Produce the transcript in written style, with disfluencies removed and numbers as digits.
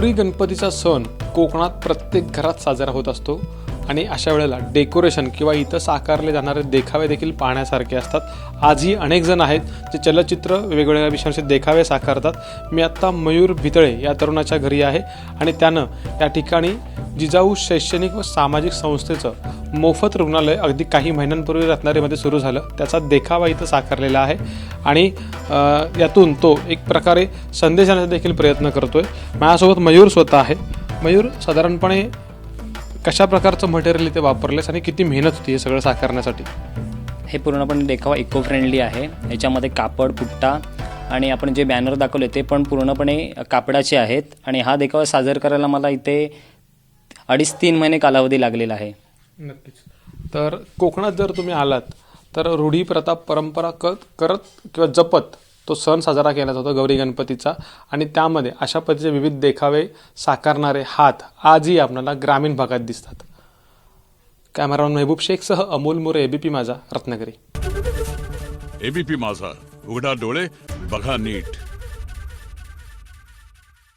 गौरी गणपतीचा सण कोकणात प्रत्येक घरात साजरा होत असतो आणि अशा वेळेला डेकोरेशन किंवा इथं साकारले जाणारे देखावे देखील पाहण्यासारखे असतात। आजही अनेक जण आहेत जे चलचित्र वेगवेगळ्या विषयांचे देखावे साकारतात। मी आत्ता मयूर भितळे या तरुणाच्या घरी आहे आणि त्यानं या ठिकाणी जिजाऊ शैक्षणिक व सामाजिक संस्थेचं मोफत रुग्णालय अगदी काही महिन्यांपूर्वी रत्नागिरीमध्ये सुरू झालं, त्याचा देखावा इथं साकारलेला आहे आणि यातून तो एक प्रकारे संदेश देण्याचा देखील प्रयत्न करतोय। माझ्यासोबत मयूर स्वतः आहे। मयूर, साधारणपणे कशा प्रकारचं मटेरियल इथे वापरलेस आणि किती मेहनत होती हे सगळं साकारण्यासाठी? हे पूर्णपणे देखावा इको फ्रेंडली आहे। याच्यामध्ये कापड, पुट्टा आणि आपण जे बॅनर दाखवले ते पण पूर्णपणे कापडाचे आहेत आणि हा देखावा सादर करायला मला इथे 2.5-3 महिने कालावधी लागलेला आहे। नक्कीच। तर कोकणात जर तुम्ही आलात तर रूढी प्रथा परंपरा करत किंवा जपत तो सण साजरा केला जातो गौरी गणपतीचा आणि त्यामध्ये अशा पद्धतीचे विविध देखावे साकारणारे हात आजही आपल्याला ग्रामीण भागात दिसतात। कॅमेरामॅन महबूब शेखसह अमोल मोरे, एबीपी माझा, रत्नागिरी। एबीपी माझा, उघडा डोळे बघा नीट।